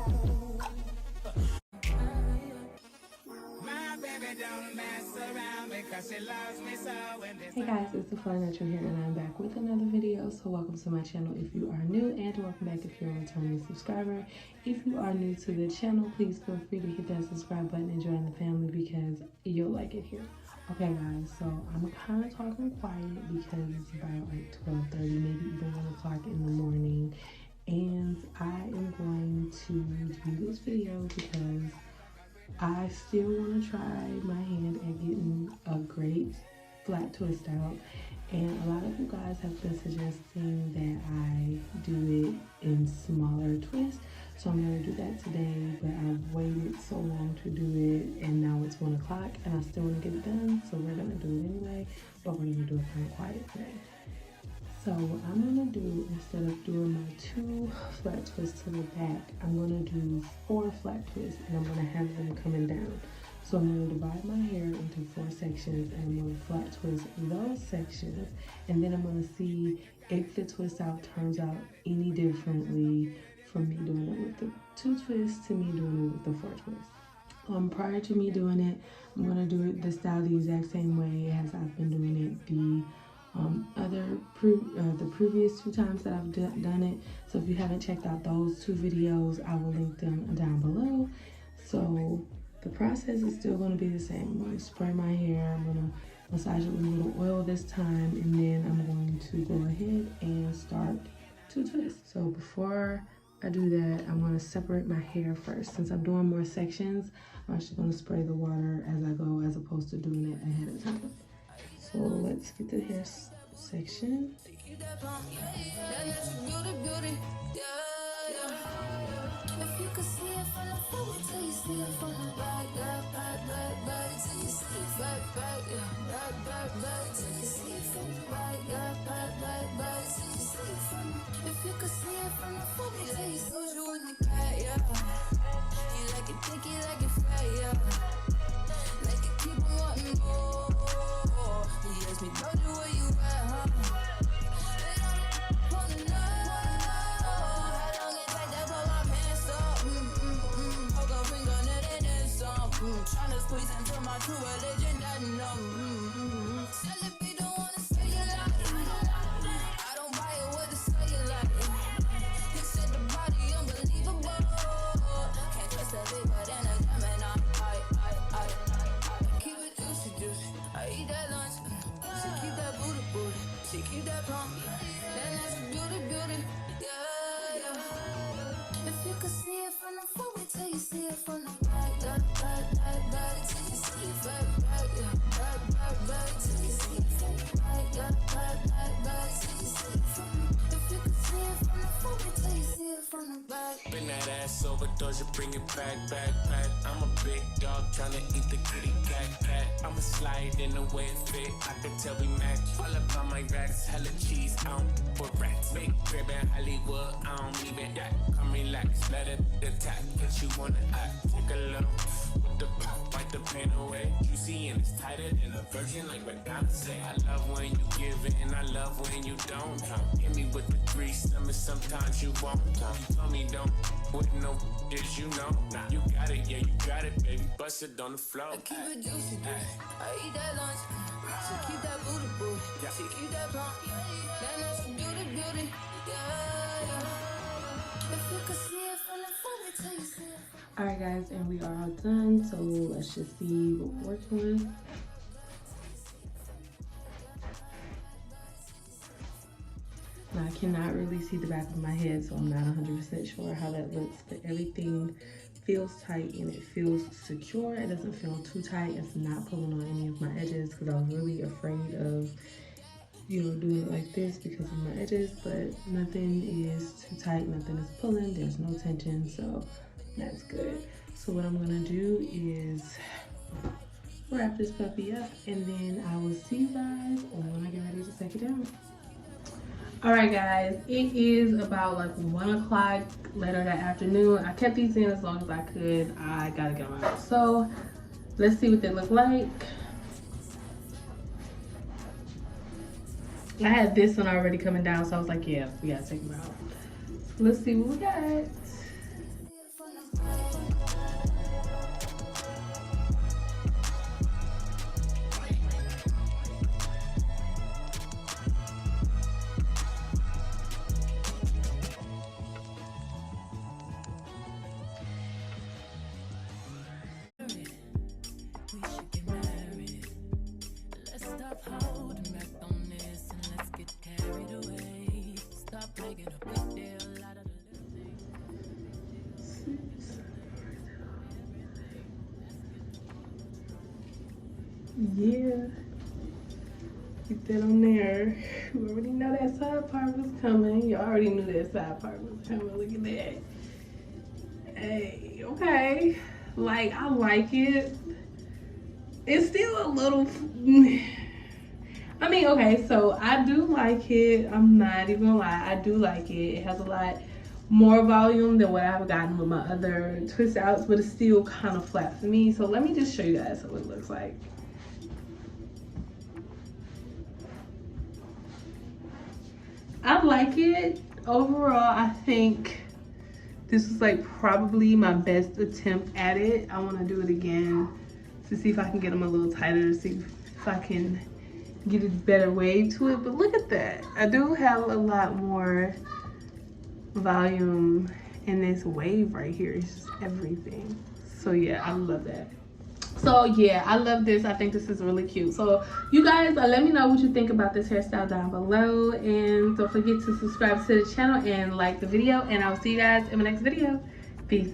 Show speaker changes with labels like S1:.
S1: Hey guys, it's the Fly Natural here and I'm back with another video. So welcome to my channel if you are new, and welcome back if you're a returning subscriber. If you are new to the channel, please feel free to hit that subscribe button and join the family because you'll like it here. Okay guys, so I'm kind of talking quiet because it's about like 12:30, maybe even 1 o'clock in the morning, and I am going to do this video because I still want to try my hand at getting a great flat twist out, and a lot of you guys have been suggesting that I do it in smaller twists, so I'm going to do that today. But I've waited so long to do it and now it's 1 o'clock and I still want to get it done, so we're going to do it anyway, but we're going to do it kind of quiet today. So what I'm going to do, instead of doing my 2 flat twists to the back, I'm going to do 4 flat twists and I'm going to have them coming down. So I'm going to divide my hair into 4 sections and I'm going to flat twist those sections, and then I'm going to see if the twist out turns out any differently from me doing it with the 2 twists to me doing it with the 4 twists. Prior to me doing it, I'm going to do it the style the exact same way as I've been doing it the previous 2 times that I've done it. So if you haven't checked out those 2 videos, I will link them down below. So the process is still going to be the same. I'm going to spray my hair, I'm going to massage it with a little oil this time, and then I'm going to go ahead and start to twist. So before I do that, I'm going to separate my hair first. Since I'm doing more sections, I'm actually going to spray the water as I go as opposed to doing it ahead of time. So let's get the hair section.
S2: Tryna squeeze into my true religion, that no. Celebrate, don't wanna say you like. I don't buy it with a cellulite. He said the body unbelievable. Can't trust a big but then a Gemini. I keep it juicy, juicy. I eat that lunch. She keep that booty, booty. She keep that plump. Then that's a beauty, beauty. Yeah, yeah. If you could see it from the front, wait till you see it from the back.
S3: Bring that ass over, doors, you bring it back. I'm a big dog tryna eat the kitty cat. I'ma slide in the way it fit. I can tell we match. All up on my racks, hella cheese. I don't put rats. Big crib in Hollywood, I don't even that. Come relax, let it attack. Get you wanna act. Take a look with the pop, wipe the pain away. You see, and it's tighter than a virgin, like Madonna say. I love when you give it, and I love when you don't. Hit me with the grease, sometimes you won't. You told me don't. With no dish, you know. Nah, you got it, yeah, you got it, baby. Bust it on the floor.
S2: I keep it juicy, I eat that lunch. She keep that booty, booty. She keep that plump. Then that's a beauty, beauty. Yeah. If you could see it from the front, wait till you see it.
S1: Alright guys, and we are all done, so let's just see what we're working with. Now, I cannot really see the back of my head, so I'm not 100% sure how that looks, but everything feels tight and it feels secure. It doesn't feel too tight. It's not pulling on any of my edges because I was really afraid of, doing it like this because of my edges, but nothing is too tight, nothing is pulling, there's no tension, so that's good. So what I'm gonna do is wrap this puppy up, and then I will see you guys when I get ready to take it down. All right guys, it is about like 1 o'clock later that afternoon. I kept these in as long as I could. I gotta get them out. So let's see what they look like. I had this one already coming down, so I was like, yeah, we gotta take them out. So let's see what we got. Yeah. Get that on there. You already know that side part was coming. You already knew that side part was coming. Look at that. Hey, okay. Like, I like it. It's still a little... I mean, okay, so I do like it. I'm not even gonna lie. I do like it. It has a lot more volume than what I've gotten with my other twist outs, but it's still kind of flat for me. So let me just show you guys what it looks like. I like it. Overall, I think this is like probably my best attempt at it. I want to do it again to see if I can get them a little tighter, see if I can get a better wave to it. But look at that. I do have a lot more volume in this wave right here. It's just everything. So yeah, I love that. So yeah, I love this. I think this is really cute. So you guys, let me know what you think about this hairstyle down below, and don't forget to subscribe to the channel and like the video, and I'll see you guys in my next video. Peace.